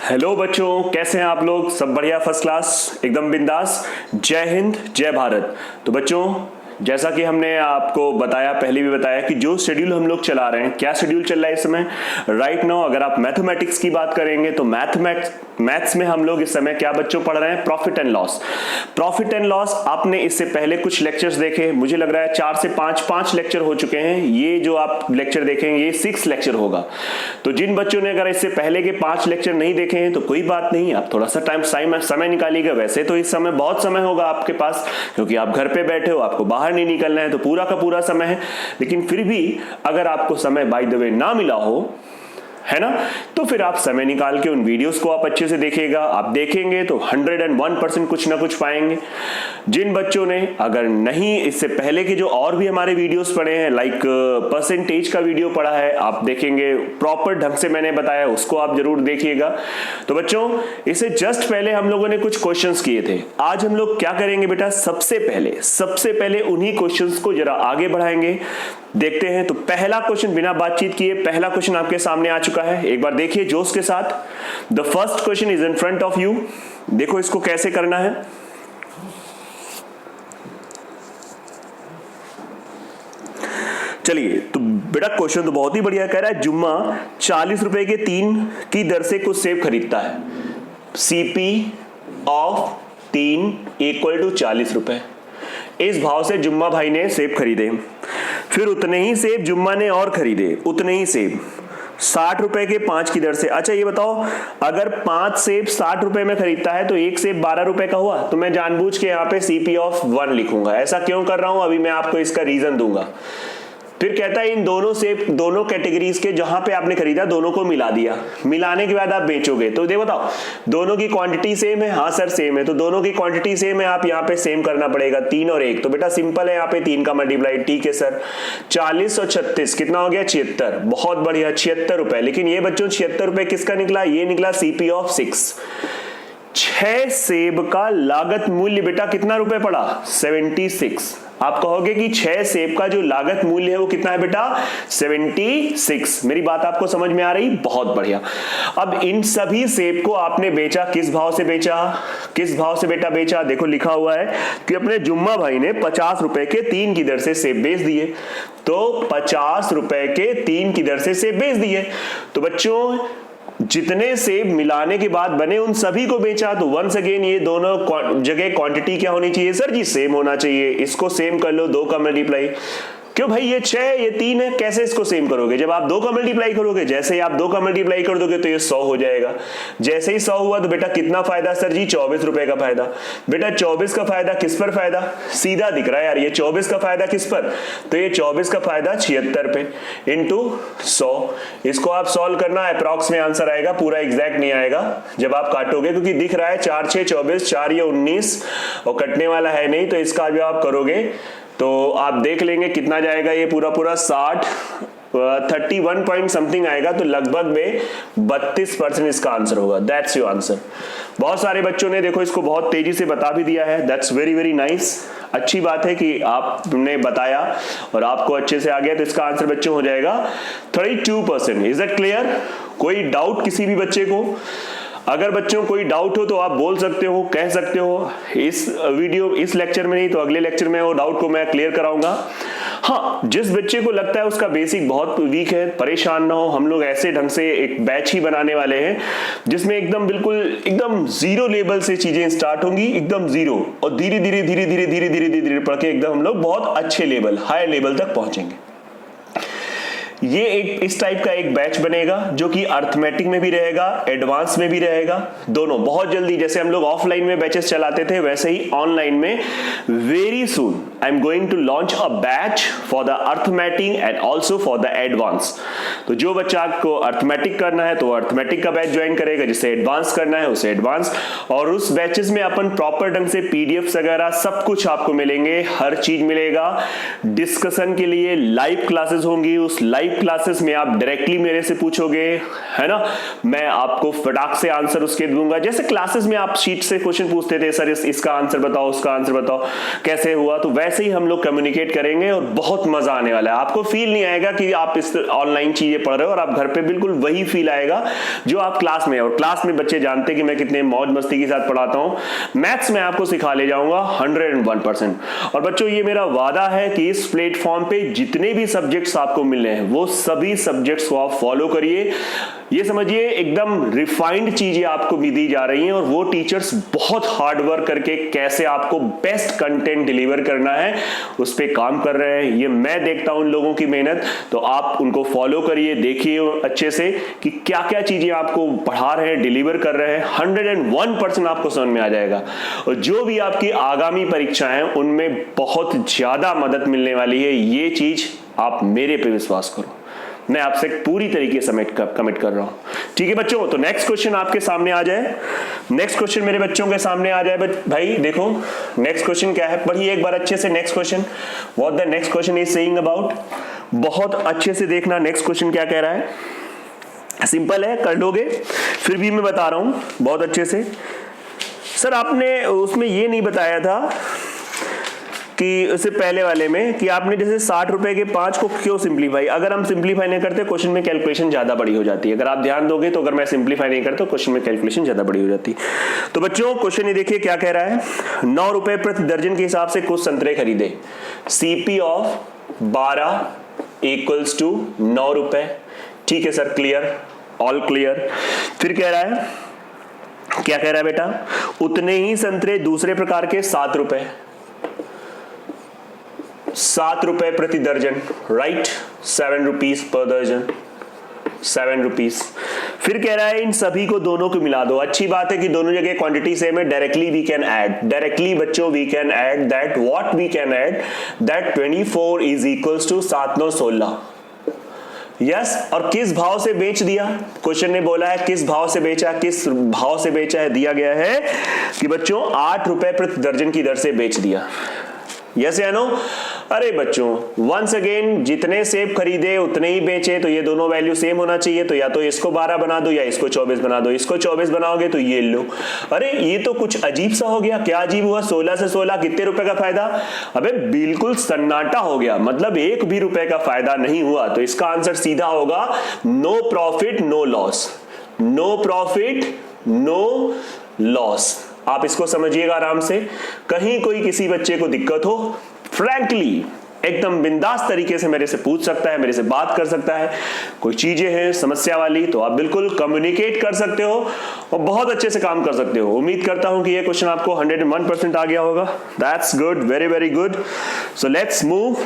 Hello बच्चों, कैसे हैं आप लोग? सब बढ़िया, फर्स्ट क्लास, एकदम बिंदास। जय हिंद, जय भारत। तो बच्चों, जैसा कि हमने आपको बताया, पहले भी बताया कि जो शेड्यूल हम लोग चला रहे हैं, क्या शेड्यूल चल रहा है इस समय राइट नाउ। अगर आप मैथमेटिक्स की बात करेंगे तो मैथ्स में हम लोग इस समय क्या बच्चों पढ़ रहे हैं? Profit and loss. Profit and loss आपने इससे पहले कुछ लेक्चर्स देखे, मुझे लग रहा है 4 से 5 लेक्चर हो चुके हैं। ये जो आप लेक्चर देखेंगे ये 6 लेक्चर होगा। तो जिन बच्चों ने अगर इससे पहले के 5 लेक्चर नहीं देखे हैं तो कोई बात नहीं, आप थोड़ा सा समय निकालिएगा। वैसे तो इस समय बहुत समय होगा आपके पास, क्योंकि आप घर पे बैठे हो, आपको बाहर नहीं निकलना है, तो पूरा का पूरा समय है। लेकिन फिर भी अगर आपको समय बाय द वे ना मिला हो, है ना, तो फिर आप समय निकाल के उन वीडियोस को आप अच्छे से देखिएगा। आप देखेंगे तो 101% कुछ ना कुछ पाएंगे। जिन बच्चों ने अगर नहीं इससे पहले के जो और भी हमारे वीडियोस पढ़े हैं, लाइक परसेंटेज का वीडियो पढ़ा है, आप देखेंगे प्रॉपर ढंग से मैंने बताया, उसको आप जरूर देखिएगा। तो बच्चों, इससे जस्ट पहले हम लोगों ने कुछ क्वेश्चंस किए थे। आज हम लोग क्या करेंगे बेटा? सबसे पहले उन्हीं क्वेश्चंस को जरा आगे बढ़ाएंगे। देखते हैं। तो पहला क्वेश्चन बिना बातचीत किए, पहला क्वेश्चन आपके सामने आ चुका है, एक बार देखिए जोश के साथ। The first question is in front of you. देखो इसको कैसे करना है। चलिए, तो बेटा क्वेश्चन तो बहुत ही बढ़िया कह रहा है। जुम्मा 40 रुपए के 3 की दर से कुछ सेब खरीदता है। सीपी ऑफ 3 इक्वल टू 40 रुपए। इस भाव से जुम्मा भाई ने सेब खरीदे। फिर उतने ही सेब जुम्मा ने और खरीदे, उतने ही सेब 60 रुपए के 5 की दर से। अच्छा ये बताओ, अगर 5 सेब 60 रुपए में खरीदता है तो एक सेब 12 रुपए का हुआ। तो मैं जानबूझ के यहाँ पे सीपी ऑफ 1 लिखूंगा। ऐसा क्यों कर रहा हूं, अभी मैं आपको इसका रीजन दूंगा। फिर कहता है इन दोनों सेब, दोनों कैटेगरीज के जहां पे आपने खरीदा, दोनों को मिला दिया। मिलाने के बाद आप बेचोगे तो ये बताओ, दोनों की क्वांटिटी सेम है? हाँ सर सेम है। तो दोनों की क्वांटिटी सेम है, आप यहाँ पे सेम करना पड़ेगा। 3 और 1, तो बेटा सिंपल है, यहाँ पे 3 का मल्टीप्लाई। ठीक है सर। 40 और 36 कितना हो गया? 76। बहुत बढ़िया, 76 रुपए। लेकिन ये बच्चों 76 रुपए किसका निकला? ये निकला सीपी ऑफ 6। 6 सेब का लागत मूल्य बेटा कितना रुपए पड़ा? 76। आप कहोगे कि 6 सेब का जो लागत मूल्य है वो कितना है बेटा? 76। मेरी बात आपको समझ में आ रही? बहुत बढ़िया। अब इन सभी सेब को आपने बेचा, किस भाव से बेचा? किस भाव से बेटा बेचा? देखो लिखा हुआ है कि अपने जुम्मा भाई ने 50 रुपए के 3 की दर से सेब बेच दिए। तो 50 रुपए के 3 की दर से सेब बेच दिए। तो बच्चों, जितने सेब मिलाने के बाद बने उन सभी को बेचा। तो वंस अगेन ये दोनों जगह क्वांटिटी क्या होनी चाहिए सर जी? सेम होना चाहिए। इसको सेम कर लो, 2 का मल्टीप्लाई। क्यों भाई, ये 6 ये 3 है, कैसे इसको सेम करोगे? जब आप 2 का मल्टीप्लाई करोगे, जैसे ही आप 2 का मल्टीप्लाई कर दोगे तो ये 100 हो जाएगा। जैसे ही 100 हुआ तो बेटा कितना फायदा सर जी? 24 रुपए का फायदा। बेटा 24 का फायदा किस पर फायदा? सीधा दिख रहा है यार, ये 24 का फायदा किस पर? तो ये 24 का फायदा 76 पे इंटू 100। इसको आप सॉल्व करना, अप्रॉक्स में आंसर आएगा, पूरा एग्जैक्ट नहीं आएगा जब आप काटोगे, क्योंकि दिख रहा है 4 6 24, 4 ये 19 और कटने वाला है नहीं। तो इसका जो आप करोगे तो आप देख लेंगे कितना जाएगा, ये पूरा 60 31 पॉइंट समथिंग आएगा। तो लगभग में 32% इसका आंसर होगा। That's your answer. बहुत सारे बच्चों ने देखो इसको बहुत तेजी से बता भी दिया है। That's very very nice. अच्छी बात है कि आपने बताया और आपको अच्छे से आ गया। तो इसका आंसर बच्चों हो जाएगा 32%। Is that clear? कोई डाउट किसी भी बच्चे को? अगर बच्चों कोई डाउट हो तो आप बोल सकते हो, कह सकते हो। इस लेक्चर में नहीं तो अगले लेक्चर में वो डाउट को मैं क्लियर कराऊंगा। हाँ, जिस बच्चे को लगता है उसका बेसिक बहुत वीक है, परेशान ना हो। हम लोग ऐसे ढंग से एक बैच ही बनाने वाले हैं जिसमें एकदम जीरो लेवल से चीजें स्टार्ट होंगी, एकदम जीरो, और धीरे धीरे पढ़ के एकदम हम लोग बहुत अच्छे लेवल, हाई लेवल तक पहुंचेंगे। ये एक इस टाइप का एक बैच बनेगा जो कि अर्थमेटिक में भी रहेगा, एडवांस में भी रहेगा, दोनों। बहुत जल्दी, जैसे हम लोग ऑफलाइन में बैचेस चलाते थे, वैसे ही ऑनलाइन में very soon I am going to launch a batch for the arithmetic and also for the advance. तो जो बच्चा को अर्थमेटिक करना है तो अर्थमेटिक का बैच ज्वाइन करेगा, जिसे एडवांस करना है उसे एडवांस। और उस बैचेस में अपन प्रॉपर ढंग से पीडीएफ वगैरह सब कुछ आपको मिलेंगे, हर चीज मिलेगा। डिस्कशन के लिए लाइव क्लासेस होंगी, उस लाइव लाइव क्लासेस में आप डायरेक्टली मेरे से पूछोगे, है ना, मैं आपको फटाक से आंसर उसके दूंगा। जैसे क्लासेस में आप शीट से क्वेश्चन पूछते थे, सर इसका आंसर बताओ, उसका आंसर बताओ, कैसे हुआ, तो वैसे ही हम लोग कम्युनिकेट करेंगे और बहुत मजा आने वाला है। आपको फील नहीं आएगा कि आप इस ऑनलाइन चीजें पढ़ रहे हो और आप घर पे बिल्कुल वही फील आएगा जो आप क्लास में। और क्लास में बच्चे जानते हैं कि मैं कितने मौज मस्ती के साथ पढ़ाता हूं। मैथ्स में आपको सिखा ले जाऊंगा 101%। और बच्चों ये मेरा वादा है कि इस प्लेटफॉर्म पे जितने भी सब्जेक्ट्स आपको मिल रहे हैं वो सभी सब्जेक्ट्स को आप फॉलो करिए। ये समझिए एकदम रिफाइंड चीजें आपको भी दी जा रही हैं और वो टीचर्स बहुत हार्ड वर्क करके कैसे आपको बेस्ट कंटेंट डिलीवर करना है उस पे काम कर रहे हैं। ये मैं देखता हूं उन लोगों की मेहनत, तो आप उनको फॉलो करिए, देखिए अच्छे से कि क्या क्या चीजें आपको पढ़ा रहे हैं, डिलीवर कर रहे हैं। 101% आपको समझ में आ जाएगा और जो भी आपकी आगामी परीक्षाएं हैं उनमें बहुत ज्यादा मदद मिलने वाली है। ये चीज आप मेरे पे विश्वास करो, मैं आपसे पूरी तरीके से कमिट कर रहा हूं। ठीक है बच्चों, तो नेक्स्ट क्वेश्चन आपके सामने आ जाए। नेक्स्ट क्वेश्चन मेरे बच्चों के सामने आ जाए। भाई देखो नेक्स्ट क्वेश्चन क्या है, पढ़िए एक बार अच्छे से next question, what the next question is saying about. बहुत अच्छे से देखना नेक्स्ट क्वेश्चन क्या कह रहा है। सिंपल है, कर लोगे, फिर भी मैं बता रहा हूं बहुत अच्छे से। सर आपने उसमें ये नहीं बताया था कि उससे पहले वाले में कि आपने जैसे 60 रुपए के 5 को क्यों सिंप्लीफाई। अगर हम सिंप्लीफाई नहीं करते क्वेश्चन में कैलकुलेशन ज्यादा बड़ी हो जाती है। अगर आप ध्यान दोगे तो अगर मैं सिंप्लीफाई नहीं करता क्वेश्चन में कैलकुलेशन ज्यादा बड़ी हो जाती है। तो बच्चों क्वेश्चन ये देखिए क्या कह रहा है। 9 रुपए प्रति दर्जन के हिसाब से कुछ संतरे खरीदे, सीपी ऑफ 12 इक्वल्स टू 9 रुपए। ठीक है सर, क्लियर, ऑल क्लियर। फिर कह रहा है, क्या कह रहा है बेटा, उतने ही संतरे दूसरे प्रकार के 7 रुपए, 7 रुपए प्रति दर्जन, राइट, 7 रुपीज पर दर्जन, 7 रुपीज। फिर कह रहा है इन सभी को दोनों को मिला दो। अच्छी बात है कि दोनों जगह क्वांटिटी सेम है, directly we can add, directly बच्चों we can add that, what we can add that 24 is equals to 7 9 16। Yes, और किस भाव से बेच दिया, क्वेश्चन ने बोला है किस भाव से बेचा, किस भाव से बेचा है, दिया गया है कि बच्चों 8 रुपए प्रति दर्जन की दर से बेच दिया। यस या नो। अरे बच्चों वंस अगेन जितने सेब खरीदे उतने ही बेचे, तो ये दोनों वैल्यू सेम होना चाहिए। तो या तो इसको 12 बना दो या इसको 24 बना दो। इसको 24 बनाओगे तो ये लो। अरे ये तो कुछ अजीब सा हो गया। क्या अजीब हुआ? 16 से 16 कितने रुपए का फायदा? अबे बिल्कुल सन्नाटा हो गया, मतलब 1 भी रुपए का फायदा नहीं हुआ। तो इसका आंसर सीधा होगा no profit no loss, no profit no loss. आप इसको समझिएगा आराम से। कहीं कोई किसी बच्चे को दिक्कत हो, फ्रैंकली एकदम बिंदास तरीके से मेरे से पूछ सकता है, मेरे से बात कर सकता है। कोई चीजें हैं समस्या वाली तो आप बिल्कुल कम्युनिकेट कर सकते हो और बहुत अच्छे से काम कर सकते हो। उम्मीद करता हूं कि ये क्वेश्चन आपको 101% आ गया होगा। That's good, very very good. So let's move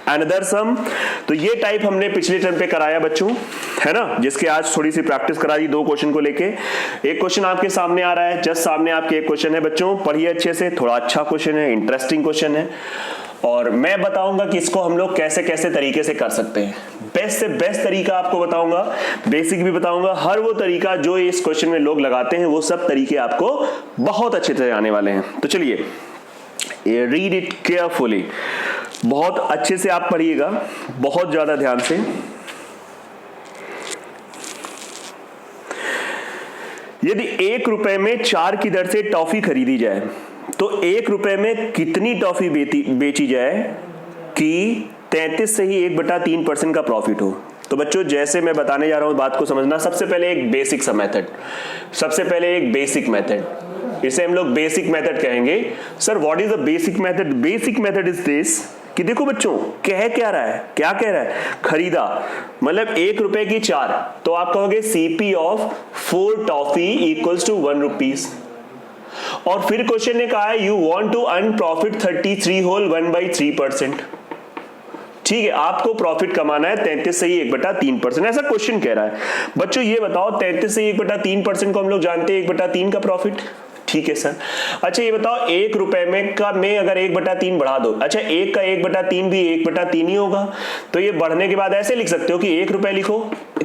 another sum. तो ये टाइप हमने पिछले टर्म पे कराया बच्चों, है ना, जिसके आज थोड़ी सी प्रैक्टिस करा दी 2 क्वेश्चन को लेके। एक क्वेश्चन आपके सामने आ रहा है, जस्ट सामने आपके एक क्वेश्चन है बच्चों, पढ़िए अच्छे से। थोड़ा अच्छा क्वेश्चन है, इंटरेस्टिंग क्वेश्चन है और मैं बताऊंगा कि इसको हम लोग कैसे कैसे तरीके से कर सकते हैं। बेस्ट से बेस्ट तरीका आपको बताऊंगा, बेसिक भी बताऊंगा। हर वो तरीका जो इस क्वेश्चन में लोग लगाते हैं वो सब तरीके आपको बहुत अच्छे से आने वाले हैं। तो चलिए रीड इट केयरफुली, बहुत अच्छे से आप पढ़िएगा, बहुत ज्यादा ध्यान से। यदि 1 रुपए में 4 की दर से टॉफी खरीदी जाए तो 1 रुपए में कितनी टॉफी बेची जाए कि 33 से ही 1/3% का प्रॉफिट हो। तो बच्चों जैसे मैं बताने जा रहा हूं बात को समझना। सबसे पहले एक बेसिक सा मेथड, सबसे पहले एक बेसिक मेथड, इसे हम लोग बेसिक मेथड कहेंगे। Sir what is the basic method? Basic method is this कि देखो बच्चों कह क्या रहा है, क्या कह रहा है, खरीदा मतलब 1 रुपए की 4, तो आप कहोगे CP of 4 toffee equals to 1 rupees. और फिर क्वेश्चन ने कहा है you want to earn profit 33 whole 1/3%। ठीक है, आपको प्रॉफिट कमाना है 33 से ही 1/3%, ऐसा क्वेश्चन कह रहा है। बच्चों ये बताओ 33 से 1/3% को हम लोग जानते हैं 1/3 का प्रॉफिट। ठीक है सर। अच्छा ये बताओ 1 रुपए में अगर 1/3 बढ़ा दो, अच्छा 1 का 1/3 भी 1/3 ही होगा। तो ये बढ़ने के बाद ऐसे लिख सकते हो कि 1 रुपए लिखो,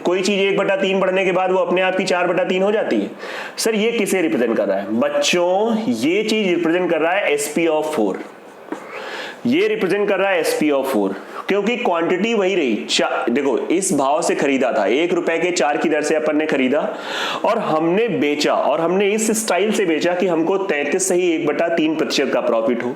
कोई चीज 1/3 बढ़ने के बाद वो अपने आप की 4/3 हो जाती है। सर ये किसे रिप्रेजेंट कर रहा है? बच्चों ये चीज रिप्रेजेंट कर रहा है SP ऑफ 4, ये रिप्रेजेंट कर रहा है SP ऑफ 4। क्योंकि क्वांटिटी वही रही। देखो इस भाव से खरीदा था, 1 रुपए के 4 की दर से अपन ने खरीदा और हमने बेचा, और हमने इस स्टाइल से बेचा कि हमको 33 सही 1/3% का प्रॉफिट हो।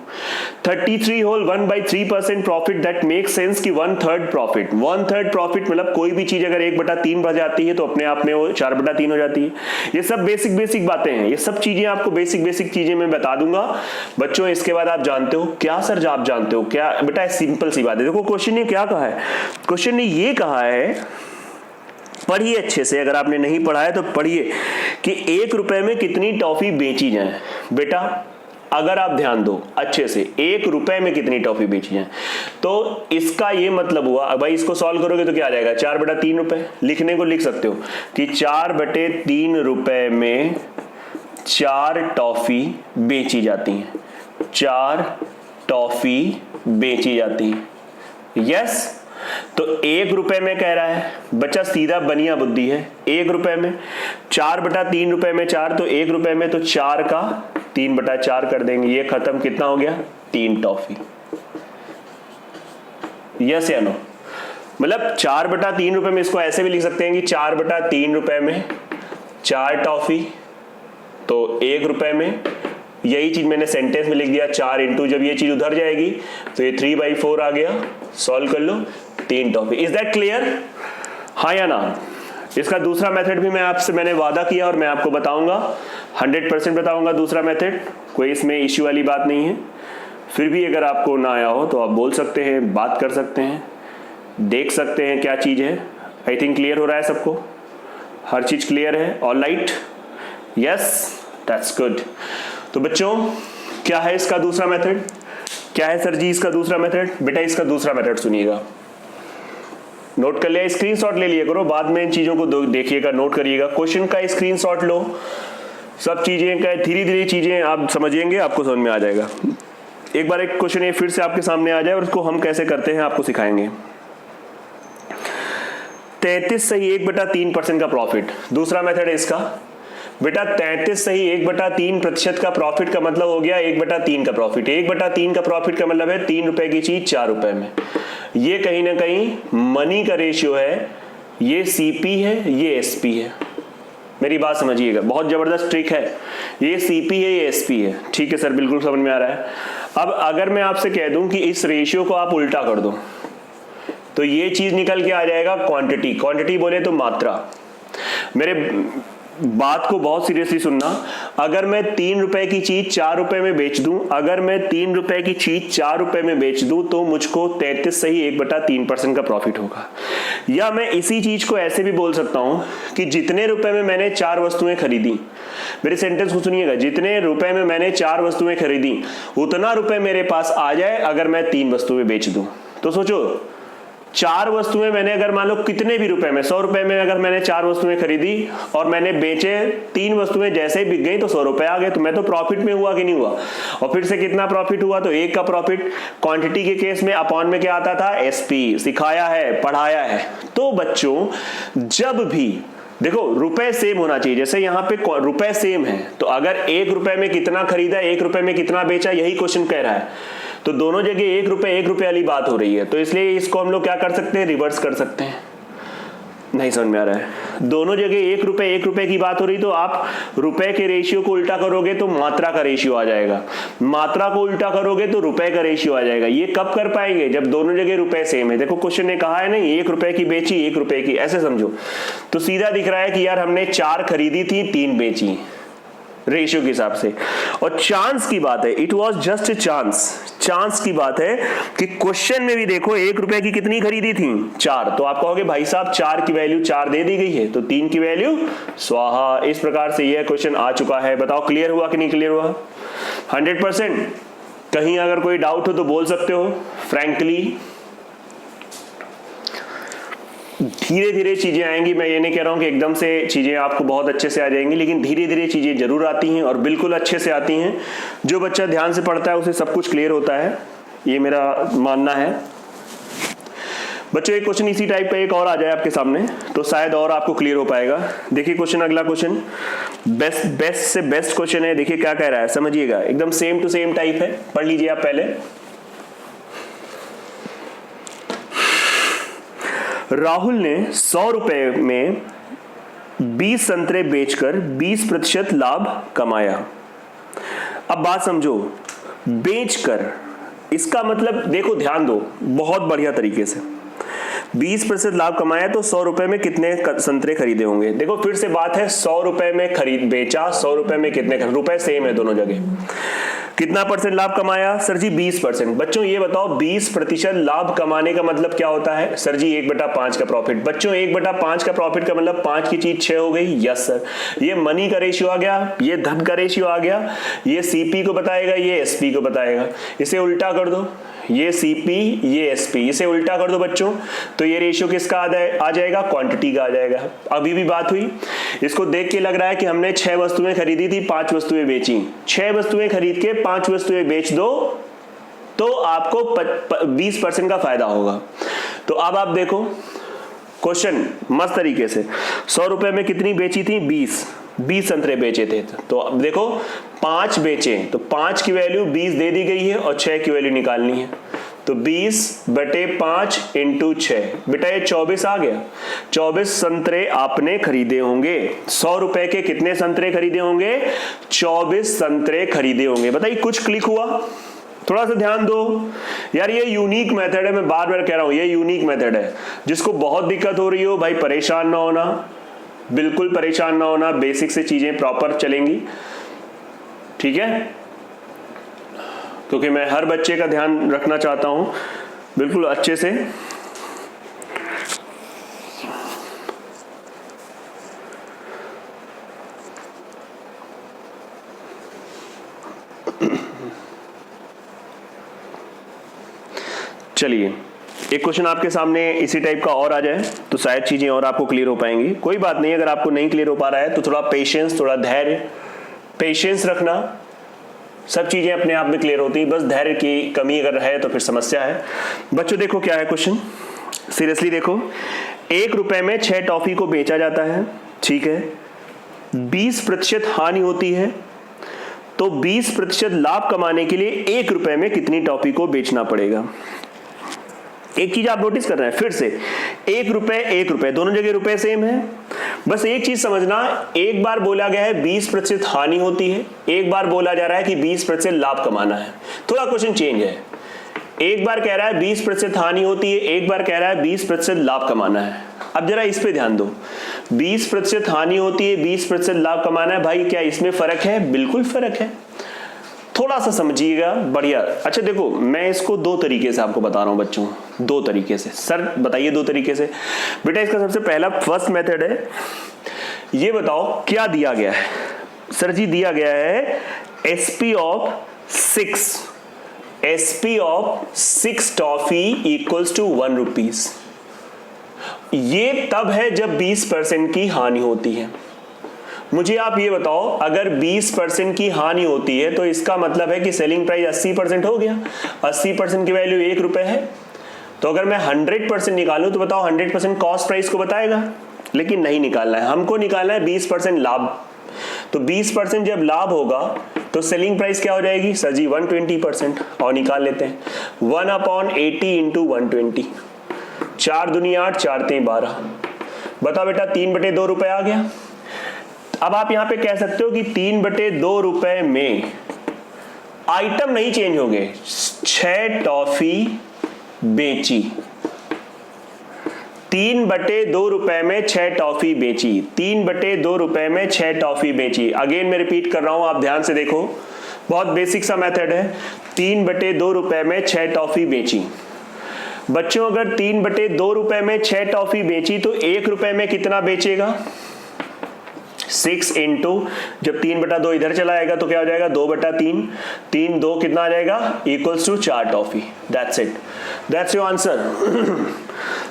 33 whole 1/3% profit, that make sense कि 1/3 प्रॉफिट। 1/3 प्रॉफिट मतलब कोई भी चीज अगर 1/3 बढ़ जाती है तो अपने आप में वो 4/3 हो जाती है। ये सब बेसिक बातें हैं, ये सब चीजें आपको बेसिक चीजें मैं बता दूंगा बच्चों। इसके बाद आप जानते हो क्या सर, आप जानते हो क्या बेटा? सिंपल सी बात है। देखो क्वेश्चन ने क्या कहा है, क्वेश्चन ने ये कहा है, पढ़िए अच्छे से, अगर आपने नहीं पढ़ा है तो पढ़िए, कि 1 रुपए में कितनी टॉफी बेची जाए। बेटा अगर आप ध्यान दो अच्छे से, 1 रुपए में कितनी टॉफी बेची जाए, तो इसका ये मतलब हुआ, भाई इसको सॉल्व करोगे तो क्या आ जाएगा, 4/3 रुपए। लिखने को लिख सकते हो कि 4/3 रुपए में 4 टॉफी बेची जाती हैं, 4 टॉफी बेची जाती है। यस, तो 1 रुपए में कह रहा है बच्चा, सीधा बनिया बुद्धि है। 1 रुपए में 4/3 रुपए में 4, तो 1 रुपए में तो 4 का 3/4 कर देंगे, ये खत्म। कितना हो गया, 3 टॉफी। यस या नो? मतलब 4/3 रुपए में इसको ऐसे भी लिख सकते हैं कि 4/3 रुपए में 4 टॉफी, तो 1 रुपए में, यही चीज मैंने सेंटेंस में लिख दिया 4 इंटू, जब ये चीज उधर जाएगी तो ये 3/4 आ गया। सॉल्व कर लो, 3 टॉफी। Is that clear? हाँ या ना? इसका दूसरा मेथड भी मैंने वादा किया और मैं आपको बताऊंगा, 100% बताऊंगा दूसरा मेथड, कोई इसमें इश्यू वाली बात नहीं है। फिर भी अगर आपको ना आया हो तो आप बोल सकते हैं, बात कर सकते हैं, देख सकते हैं क्या चीज है। आई थिंक क्लियर हो रहा है सबको, हर चीज क्लियर है? All right, yes, that's good. तो बच्चों क्या है इसका दूसरा मेथड? क्या है सर जी इसका दूसरा मेथड? बेटा इसका दूसरा मेथड सुनिएगा, नोट कर लिया, स्क्रीनशॉट ले लिया करो, बाद में इन चीजों को देखिएगा, नोट करिएगा। क्वेश्चन का स्क्रीनशॉट लो, सब चीजें का धीरे धीरे चीजें आप समझेंगे, आपको समझ में आ जाएगा। एक बार एक क्वेश्चन ये फिर से आपके सामने आ जाए और उसको हम कैसे करते हैं आपको सिखाएंगे। 33 सही 1/3% का प्रॉफिट, दूसरा मेथड है इसका। बेटा 33 सही 1/3% का प्रॉफिट का मतलब हो गया 1/3 का प्रॉफिट। 1/3 का प्रॉफिट का मतलब है 3 रुपए की चीज 4 रुपए में। ये कहीं ना कहीं मनी का रेशियो है, ये सीपी है, ये एसपी है। मेरी बात समझिएगा, बहुत जबरदस्त ट्रिक है। ये सीपी है, ये एसपी है। ठीक है सर, बिल्कुल समझ में आ रहा है। अब अगर मैं आपसे कह दूं कि इस रेशियो को आप उल्टा कर दो तो ये चीज निकल के आ जाएगा क्वांटिटी। क्वांटिटी बोले तो मात्रा। मेरे बात को बहुत सीरियसली सुनना, अगर मैं 3 रुपए की चीज 4 रुपए में बेच दूं, अगर मैं 3 रुपए की चीज 4 रुपए में बेच दूं तो मुझको 33 सही 1/3% का प्रॉफिट होगा। या मैं इसी चीज को ऐसे भी बोल सकता हूं कि जितने रुपए में मैंने 4 वस्तुएं खरीदी, मेरे सेंटेंस को सुनिएगा, जितने रुपए में मैंने 4 वस्तुएं खरीदी उतना रुपए मेरे पास आ जाए अगर मैं 3 वस्तुएं बेच दूं। तो सोचो 4 वस्तुएं मैंने अगर मान लो कितने भी रुपए में, 100 रुपए में अगर मैंने 4 वस्तुएं खरीदी और मैंने बेचे 3 वस्तुएं, जैसे ही बिक गई तो 100 रुपए आ गए, तो मैं तो प्रॉफिट में हुआ कि नहीं हुआ? और फिर से कितना प्रॉफिट हुआ? तो 1 का प्रॉफिट। क्वांटिटी के केस में अपॉन में क्या आता था? एसपी। सिखाया है, पढ़ाया है। तो बच्चों जब भी देखो रुपए सेम होना चाहिए, जैसे यहाँ पे रुपए सेम है तो अगर 1 रुपए में कितना खरीदा, 1 रुपए में कितना बेचा, यही क्वेश्चन कह रहा है, तो दोनों जगह 1 रुपए वाली बात हो रही है। तो इसलिए इसको हम लोग क्या कर सकते हैं, रिवर्स कर सकते हैं। नहीं समझ में आ रहा है? दोनों जगह 1 रुपए की बात हो रही, तो आप रुपए के रेशियो को उल्टा करोगे तो मात्रा का रेशियो आ जाएगा, मात्रा को उल्टा करोगे तो रुपए का रेशियो आ जाएगा। ये कब कर पाएंगे? जब दोनों जगह रुपए सेम है। देखो क्वेश्चन ने कहा है नहीं 1 रुपए की बेची 1 रुपए की, ऐसे समझो तो सीधा दिख रहा है कि यार हमने 4 खरीदी थी 3 बेची, रेशियो के हिसाब से। और चांस की बात है, it was just a chance की बात है कि क्वेश्चन में भी देखो 1 रुपए की कितनी खरीदी थी? 4। तो आप कहोगे भाई साहब 4 की वैल्यू 4 दे दी गई है तो 3 की वैल्यू स्वाहा। इस प्रकार से यह क्वेश्चन आ चुका है। बताओ क्लियर हुआ कि नहीं क्लियर हुआ? 100%। कहीं अगर कोई डाउट हो तो बोल सकते हो फ्रैंकली। धीरे धीरे चीजें आएंगी, मैं ये नहीं कह रहा हूं कि एकदम से चीजें आपको बहुत अच्छे से आ जाएंगी, लेकिन धीरे धीरे चीजें जरूर आती हैं और बिल्कुल अच्छे से आती हैं। जो बच्चा ध्यान से पढ़ता है उसे सब कुछ क्लियर होता है, ये मेरा मानना है। बच्चों एक क्वेश्चन इसी टाइप का एक और आ जाए आपके सामने तो शायद और आपको क्लियर हो पाएगा। देखिए क्वेश्चन, अगला क्वेश्चन बेस्ट से बेस्ट क्वेश्चन है। देखिए क्या कह रहा है, समझिएगा, एकदम सेम टू सेम टाइप है, पढ़ लीजिए आप पहले। राहुल ने 100 रुपए में 20 संतरे बेचकर 20% लाभ कमाया। अब बात समझो, बेचकर, इसका मतलब देखो, ध्यान दो बहुत बढ़िया तरीके से। 20% लाभ कमाया तो 100 रुपए में कितने संतरे खरीदे होंगे? देखो फिर से बात है, 100 रुपए में खरीद बेचा, 100 रुपए में कितने रुपए सेम है दोनों जगह। कितना परसेंट लाभ कमाया? सर जी 20%। बच्चों ये बताओ 20% लाभ कमाने का मतलब क्या होता है? सर जी 1/5 का प्रॉफिट। बच्चों 1/5 का प्रॉफिट का मतलब 5 की चीज 6 हो गई। यस सर, ये मनी का रेशियो आ गया, ये धन का रेशियो आ गया, ये सीपी को बताएगा, ये एसपी को बताएगा। इसे उल्टा कर दो, ये सीपी ये एसपी, इसे उल्टा कर दो बच्चों, तो ये रेशियो किसका आ जाएगा? क्वांटिटी का आ जाएगा। अभी भी बात हुई, इसको देख के लग रहा है कि हमने 6 वस्तुएं खरीदी थी, 5 वस्तुएं बेची। 6 वस्तुएं खरीद के 5 वस्तुएं बेच दो तो आपको 20% का फायदा होगा। तो अब आप देखो क्वेश्चन मस्त तरीके से, 100 रुपए में कितनी बेची थी? 20 संतरे बेचे थे। तो अब देखो 5 बेचे तो 5 की वैल्यू 20 दे दी गई है और 6 की वैल्यू निकालनी है। तो 20/5 × 6, बेटा ये 24 आ गया। 24 संतरे आपने खरीदे होंगे। 100 रुपए के कितने संतरे खरीदे होंगे? 24 संतरे खरीदे होंगे। बताइए कुछ क्लिक हुआ? थोड़ा सा ध्यान दो यार, ये यूनिक मेथड है, मैं बार बार कह रहा हूं ये यूनिक मेथड है। जिसको बहुत दिक्कत हो रही हो भाई परेशान ना होना, बिल्कुल परेशान ना होना, बेसिक से चीजें प्रॉपर चलेंगी, ठीक है? क्योंकि मैं हर बच्चे का ध्यान रखना चाहता हूं बिल्कुल अच्छे से। चलिए एक क्वेश्चन आपके सामने इसी टाइप का और आ जाए तो शायद चीजें और आपको क्लियर हो पाएंगी। कोई बात नहीं, अगर आपको नहीं क्लियर हो पा रहा है तो थोड़ा पेशेंस, थोड़ा धैर्य, पेशेंस रखना, सब चीजें अपने आप में क्लियर होती है। बस धैर्य की कमी अगर है तो फिर समस्या है। बच्चों देखो क्या है क्वेश्चन, सीरियसली देखो। 1 रुपए में 6 टॉफी को बेचा जाता है, ठीक है? 20% हानि होती है, तो 20% लाभ कमाने के लिए 1 रुपए में कितनी टॉफी को बेचना पड़ेगा? एक चीज आप नोटिस कर रहे हैं फिर से, 1 रुपए दोनों जगह रुपए सेम है। बस एक चीज समझना, एक बार बोला गया है 20% हानि होती है, एक बार बोला जा रहा है कि 20% लाभ कमाना है। थोड़ा क्वेश्चन चेंज है, एक बार कह रहा है 20% हानि होती है, एक बार कह रहा है 20% लाभ कमाना है। अब जरा इस पे ध्यान दो, 20% हानि होती है, 20% लाभ कमाना है। भाई क्या इसमें फर्क है? बिल्कुल फर्क है, थोड़ा सा समझिएगा। बढ़िया। अच्छा देखो मैं इसको 2 तरीके से आपको बता रहा हूं बच्चों, 2 तरीके से। सर बताइए 2 तरीके से। बेटा इसका सबसे पहला फर्स्ट मेथड है, ये बताओ क्या दिया गया है? सर जी दिया गया है SP of 6 toffee equals to 1 rupees. ये तब है जब 20% की हानि होती है। मुझे आप ये बताओ, अगर 20% की हानि होती है तो इसका मतलब है कि सेलिंग प्राइस 80% हो गया। 80% की वैल्यू 1 रुपए है, तो अगर मैं 100% निकालूं तो बताओ 100% कॉस्ट प्राइस को बताएगा, लेकिन नहीं निकालना है हमको, निकालना है 20% लाभ। तो 20% जब लाभ होगा तो सेलिंग प्राइस क्या हो जाएगी? सर जी 120%, और निकाल लेते हैं 1/80 × 120, 4 दूनी 8, 4 तीन 12। बताओ बेटा 3/2 रुपए आ गया। अब आप यहां पे कह सकते हो कि 3/2 रुपए में आइटम नहीं चेंज होंगे, 6 टॉफी बेची। 3/2 रुपए में 6 टॉफी बेची, 3/2 रुपए में 6 टॉफी बेची। अगेन मैं रिपीट कर रहा हूं, आप ध्यान से देखो, बहुत बेसिक सा मेथड है। 3/2 रुपए में 6 टॉफी बेची। बच्चों अगर 3/2 रुपए में 6 टॉफी बेची तो 1 रुपए में कितना बेचेगा? 6 इंटू, जब 3/2 इधर चला आएगा तो क्या हो जाएगा? 2/3, 3 2 कितना आ जाएगा? Equals to 4 toffee. That's it, that's your answer.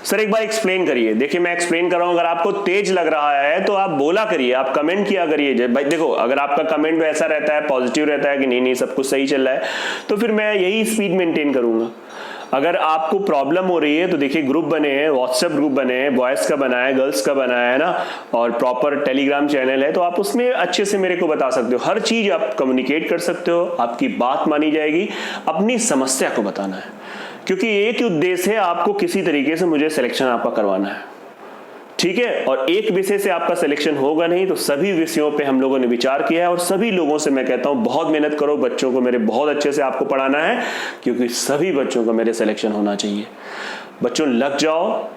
Sir एक बार एक्सप्लेन करिए। देखिए मैं एक्सप्लेन कर रहा हूं, अगर आपको तेज लग रहा है तो आप बोला करिए, आप कमेंट किया करिए। भाई देखो अगर आपका कमेंट वैसा रहता है, पॉजिटिव रहता है कि नहीं सब कुछ सही चल रहा है, तो फिर मैं यही स्पीड मेंटेन करूंगा। अगर आपको प्रॉब्लम हो रही है तो देखिए ग्रुप बने हैं, व्हाट्सएप ग्रुप बने हैं, बॉयज का बना है, गर्ल्स का बना है ना, और प्रॉपर टेलीग्राम चैनल है, तो आप उसमें अच्छे से मेरे को बता सकते हो। हर चीज आप कम्युनिकेट कर सकते हो, आपकी बात मानी जाएगी। अपनी समस्या को बताना है, क्योंकि एक ही उद्देश्य है, आपको किसी तरीके से मुझे सिलेक्शन आपका करवाना है, ठीक है। और एक विषय से आपका सिलेक्शन होगा नहीं, तो सभी विषयों पे हम लोगों ने विचार किया है और सभी लोगों से मैं कहता हूं बहुत मेहनत करो, बच्चों को मेरे बहुत अच्छे से आपको पढ़ाना है, क्योंकि सभी बच्चों को मेरे सिलेक्शन होना चाहिए। बच्चों लग जाओ,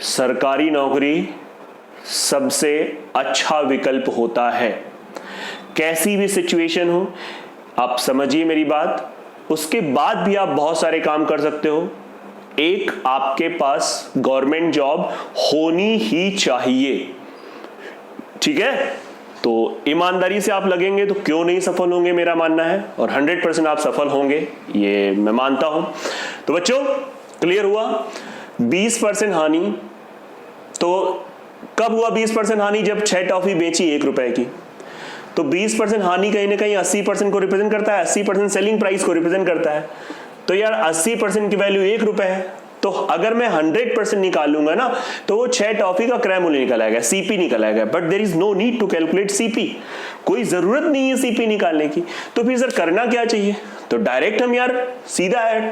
सरकारी नौकरी सबसे अच्छा विकल्प होता है, कैसी भी सिचुएशन हो, आप समझिए मेरी बात। उसके बाद भी आप बहुत सारे काम कर सकते हो। एक आपके पास गवर्नमेंट जॉब होनी ही चाहिए, ठीक है। तो ईमानदारी से आप लगेंगे तो क्यों नहीं सफल होंगे, मेरा मानना है, और 100% आप सफल होंगे, ये मैं मानता हूं। तो बच्चों क्लियर हुआ। 20% हानि, तो कब हुआ 20% हानि? जब 6 टॉफी बेची 1 रुपए की। तो 20% हानि कहीं ना कहीं 80% को रिप्रेजेंट करता है, 80% सेलिंग प्राइस को रिप्रेजेंट करता है। तो यार 80% की वैल्यू 1 रुपए है, तो अगर मैं 100% निकालूंगा ना, तो वो 6 टॉफी का क्रय मूल्य निकल आएगा, सीपी निकल आएगा। But there is no need to calculate CP, कोई जरूरत नहीं है सीपी निकालने की। तो फिर सर करना क्या चाहिए? तो डायरेक्ट हम यार सीधा है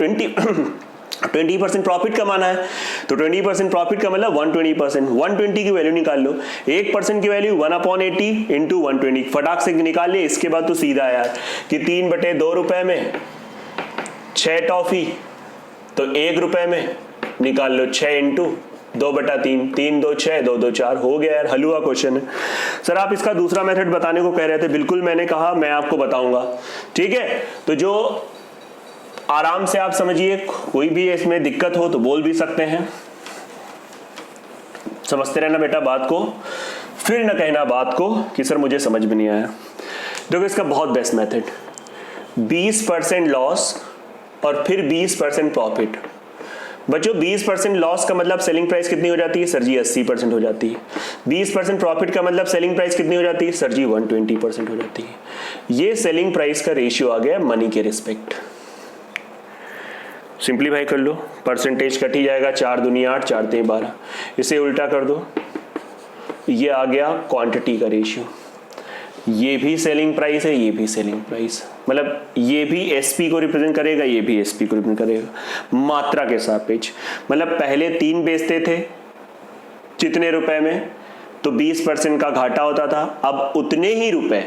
20% प्रॉफिट कमाना है, तो 20% प्रॉफिट का मतलब 120%, 120 की वैल्यू निकाल लो। 1% की वैल्यू 1/80 इंटू 120, फटाक से निकाल लिया। इसके बाद तो सीधा यार कि 3/2 रुपए में 6 टॉफी, तो 1 रुपए में निकाल लो 6 इंटू 2/3, 3 2 6, 2 2 4, हो गया यार, हलवा क्वेश्चन है। सर आप इसका दूसरा मेथड बताने को कह रहे थे, बिल्कुल मैंने कहा मैं आपको बताऊंगा, ठीक है। तो जो आराम से आप समझिए, कोई भी इसमें दिक्कत हो तो बोल भी सकते हैं, समझते रहना बेटा बात को, फिर ना कहना बात को कि सर मुझे समझ में नहीं आया। देखो इसका बहुत बेस्ट मेथड, 20% लॉस और फिर 20% प्रॉफिट। बच्चों 20% लॉस का मतलब सेलिंग प्राइस कितनी हो जाती है? सर जी 80% हो जाती है। 20% प्रॉफिट का मतलब सेलिंग प्राइस कितनी हो जाती है? सर जी 120% हो जाती है। ये सेलिंग प्राइस का रेशियो आ गया मनी के रिस्पेक्ट। सिंप्लीफाई कर लो, परसेंटेज कट ही जाएगा, 4 दूनी 8, 4 3 12, इसे उल्टा कर दो, ये आ गया क्वांटिटी का रेशियो। ये भी सेलिंग प्राइस है, ये भी सेलिंग प्राइस, मतलब ये भी एसपी को रिप्रेजेंट करेगा, ये भी एसपी को रिप्रेजेंट करेगा मात्रा के सापेक्ष। मतलब पहले 3 बेचते थे जितने रुपए में, तो 20% का घाटा होता था, अब उतने ही रुपए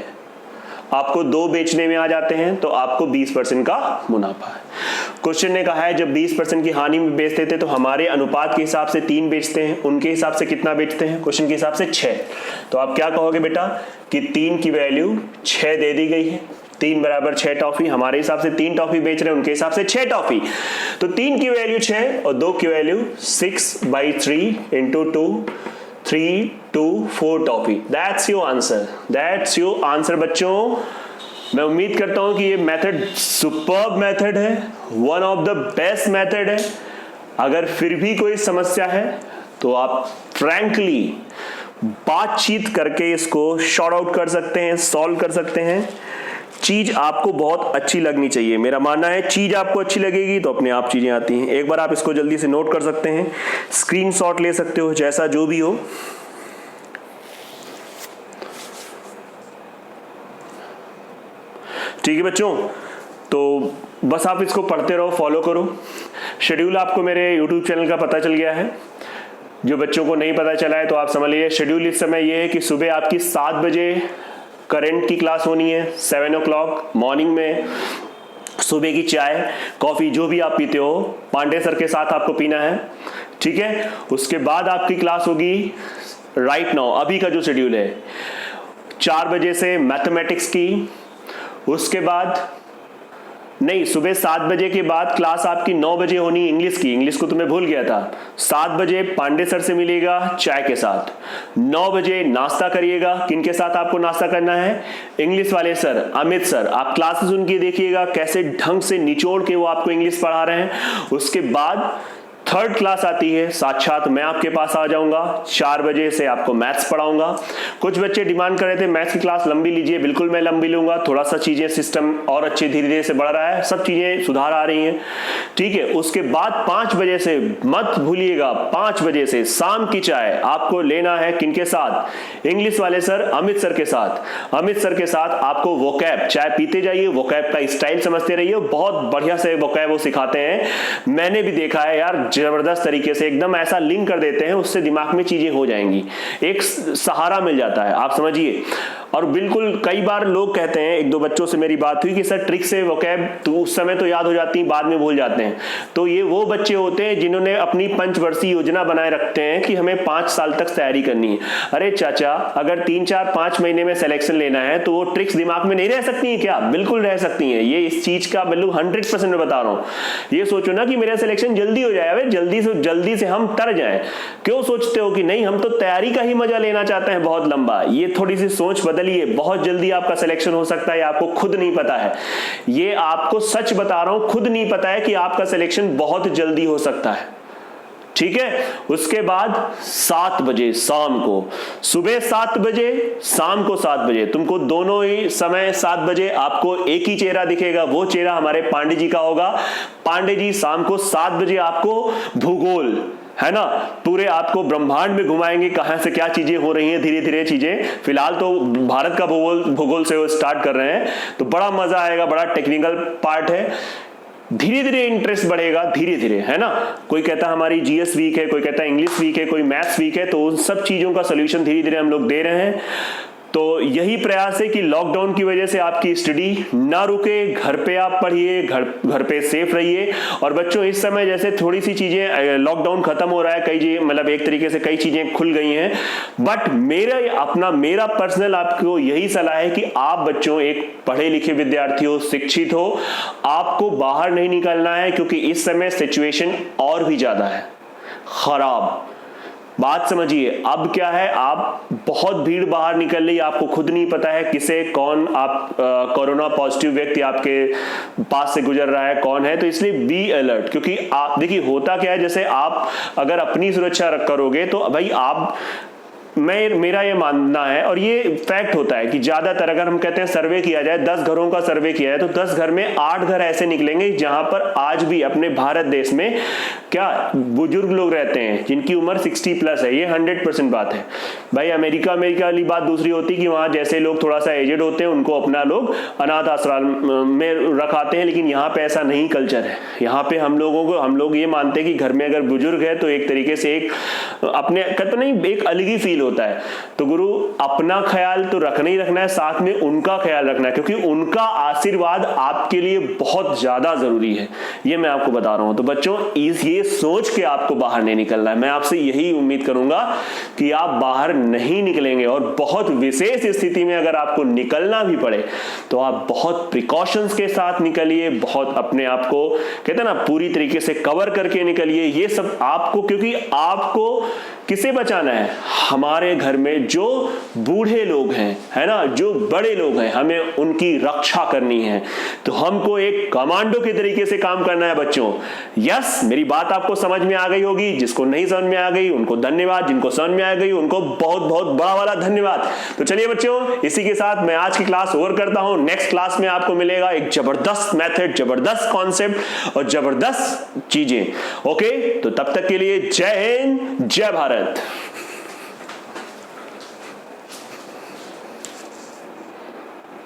आपको 2 बेचने में आ जाते हैं, तो आपको 20% का मुनाफा है। क्वेश्चन ने कहा है जब 20% की हानि में बेचते थे तो हमारे अनुपात के हिसाब से 3 बेचते हैं, उनके हिसाब से कितना बेचते हैं? क्वेश्चन के हिसाब से 6। तो आप क्या कहोगे बेटा कि 3 की वैल्यू 6 दे दी गई है, 3 बराबर 6 टॉफी, हमारे हिसाब से 3 टॉफी बेच रहे हैं, उनके हिसाब से 6 टॉफी। तो 3 की वैल्यू 6 और 2 की value 6/3 into 2, 3 2 4 toffee. That's your answer, that's your answer बच्चों। मैं उम्मीद करता हूं कि ये मेथड सुपर्ब मेथड है, one of the best method है। अगर फिर भी कोई समस्या है तो आप फ्रैंकली बातचीत करके इसको शॉर्ट आउट कर सकते हैं, सॉल्व कर सकते हैं। चीज आपको बहुत अच्छी लगनी चाहिए, मेरा मानना है चीज आपको अच्छी लगेगी तो अपने आप चीजें आती हैं। एक बार आप इसको जल्दी से नोट कर सकते हैं, स्क्रीनशॉट ले सकते हो, जैसा जो भी हो। ठीक है बच्चों, तो बस आप इसको पढ़ते रहो, फॉलो करो। शेड्यूल आपको मेरे YouTube चैनल का पता चल गया है, जो बच्चों को नहीं पता चला है तो आप समझ लीजिए। शेड्यूल इस समय ये है कि सुबह आपकी 7 बजे करंट की क्लास होनी है, 7 o'clock मॉर्निंग में। सुबह की चाय कॉफी जो भी आप पीते हो पांडे सर के साथ आपको पीना है, ठीक है। उसके बाद आपकी क्लास होगी राइट नाउ, अभी का जो शेड्यूल है, 4 बजे से मैथमेटिक्स की। उसके बाद नहीं, सुबह 7 बजे के बाद क्लास आपकी 9 बजे होनी इंग्लिश की, इंग्लिश को तो मैं भूल गया था। 7 बजे पांडे सर से मिलेगा चाय के साथ। 9 बजे नाश्ता करिएगा, किनके साथ आपको नाश्ता करना है? इंग्लिश वाले सर अमित सर, आप क्लासेस उनकी देखिएगा कैसे ढंग से निचोड़ के वो आपको इंग्लिश पढ़ा रहे हैं। उसके बाद थर्ड क्लास आती है, साक्षात मैं आपके पास आ जाऊंगा, 4 बजे से आपको मैथ्स पढ़ाऊंगा। कुछ बच्चे डिमांड कर रहे थे मैथ्स की क्लास लंबी लीजिए, बिल्कुल मैं लंबी लूंगा, थोड़ा सा चीजें सिस्टम और अच्छे धीरे धीरे से बढ़ रहा है, सब चीजें सुधार आ रही हैं, ठीक है। उसके बाद 5 बजे से मत भूलिएगा, 5 बजे से शाम की चाय आपको लेना है किनके साथ? इंग्लिश वाले सर अमित सर के साथ। अमित सर के साथ आपको वोकैब, चाय पीते जाइए, वोकैब का स्टाइल समझते रहिए, बहुत बढ़िया से वोकैब वो सिखाते हैं। मैंने भी देखा है यार, जबरदस्त तरीके से एकदम ऐसा लिंक कर देते हैं, उससे दिमाग में चीजें हो जाएंगी, एक सहारा मिल जाता है, आप समझिए। और बिल्कुल कई बार लोग कहते हैं, एक दो बच्चों से मेरी बात हुई कि सर ट्रिक से वोकैब तो उस समय तो याद हो जाती है, बाद में भूल जाते हैं। तो ये वो बच्चे होते हैं जिन्होंने अपनी पंचवर्षीय योजना बनाए रखते हैं कि हमें 5 साल तक तैयारी करनी है। अरे चाचा, अगर 3, 4, 5 महीने में सिलेक्शन लेना है तो वो ट्रिक्स दिमाग में नहीं रह सकती है क्या? बिल्कुल रह सकती है। ये इस चीज का बिल्कुल 100% में बता रहा हूं। ये सोचो ना कि मेरा सिलेक्शन जल्दी हो जाए, जल्दी से हम तर जाएं। क्यों सोचते हो कि नहीं हम तो तैयारी का ही मजा लेना चाहते हैं बहुत लंबा? ये थोड़ी सी सोच बदलिए, बहुत जल्दी आपका सिलेक्शन हो सकता है, आपको खुद नहीं पता है। ये आपको सच बता रहा हूं, खुद नहीं पता है कि आपका सिलेक्शन बहुत जल्दी हो सकता है, ठीक है। उसके बाद 7 बजे शाम को, सुबह 7 बजे, शाम को 7 बजे, तुमको दोनों ही समय 7 बजे आपको एक ही चेहरा दिखेगा, वो चेहरा हमारे पांडे जी का होगा। पांडे जी शाम को 7 बजे आपको भूगोल, है ना, पूरे आपको ब्रह्मांड में घुमाएंगे, कहां से क्या चीजें हो रही हैं, धीरे धीरे चीजें। फिलहाल तो भारत का भूगोल से वो स्टार्ट कर रहे हैं, तो बड़ा मजा आएगा, बड़ा टेक्निकल पार्ट है। धीरे धीरे इंटरेस्ट बढ़ेगा, धीरे धीरे, है ना। कोई कहता है हमारी जीएस वीक है, कोई कहता है इंग्लिश वीक है, कोई मैथ्स वीक है, तो उन सब चीजों का सोल्यूशन धीरे धीरे हम लोग दे रहे हैं। तो यही प्रयास है कि लॉकडाउन की वजह से आपकी स्टडी ना रुके, घर पे आप पढ़िए, घर पे सेफ रहिए। और बच्चों इस समय जैसे थोड़ी सी चीजें, लॉकडाउन खत्म हो रहा है, कई मतलब एक तरीके से कई चीजें खुल गई हैं, बट मेरा पर्सनल आपको यही सलाह है कि आप बच्चों एक पढ़े लिखे विद्यार्थी हो, शिक्षित हो, आपको बाहर नहीं निकलना है, क्योंकि इस समय सिचुएशन और भी ज्यादा है खराब। बात समझिए, अब क्या है, आप बहुत भीड़ बाहर निकल रही, आपको खुद नहीं पता है किसे कौन आप कोरोना पॉजिटिव व्यक्ति आपके पास से गुजर रहा है, कौन है। तो इसलिए बी अलर्ट, क्योंकि आप देखिए होता क्या है, जैसे आप अगर अपनी सुरक्षा करोगे तो भाई आप मेरा ये मानना है, और ये फैक्ट होता है कि ज्यादातर अगर हम कहते हैं सर्वे किया जाए, 10 घरों का सर्वे किया है, तो 10 घर में 8 घर ऐसे निकलेंगे जहां पर आज भी अपने भारत देश में क्या बुजुर्ग लोग रहते हैं जिनकी उम्र 60+ है। ये 100% बात है भाई। अमेरिका वाली बात दूसरी होती कि वहां जैसे लोग थोड़ा सा एजेड होते हैं उनको अपना लोग अनाथ आश्रम में रखाते हैं, लेकिन यहाँ पे ऐसा नहीं कल्चर है। यहाँ पे हम लोग ये मानते हैं कि घर में अगर बुजुर्ग है तो एक तरीके से एक अपने कहते नहीं, एक अलग ही फील होता है। तो गुरु अपना ख्याल तो रखना ही रखना है, साथ में उनका ख्याल रखना है, क्योंकि उनका आशीर्वाद आपके लिए बहुत ज्यादा जरूरी है, ये मैं आपको बता रहा हूं। तो बच्चों ये सोच के आपको बाहर नहीं निकलना है। मैं आपसे यही उम्मीद करूंगा कि आप बाहर नहीं निकलेंगे, और बहुत विशेष स्थिति में अगर आपको निकलना भी पड़े तो आप बहुत प्रिकॉशंस के साथ निकलिए, बहुत अपने आप को कहते हैं ना पूरी तरीके से कवर करके निकलिए। ये सब आपको, क्योंकि आपको किसे बचाना है? हमारे घर में जो बूढ़े लोग हैं, है ना, जो बड़े लोग हैं, हमें उनकी रक्षा करनी है। तो हमको एक कमांडो के तरीके से काम करना है बच्चों। यस, मेरी बात आपको समझ में आ गई होगी। जिसको नहीं समझ में आ गई उनको धन्यवाद, जिनको समझ में आ गई उनको बहुत बहुत बड़ा वाला धन्यवाद। तो चलिए बच्चों, इसी के साथ मैं आज की क्लास ओवर करता हूं। नेक्स्ट क्लास में आपको मिलेगा एक जबरदस्त मेथड, जबरदस्त कॉन्सेप्ट और जबरदस्त चीजें। ओके, तो तब तक के लिए जय हिंद, जय भारत।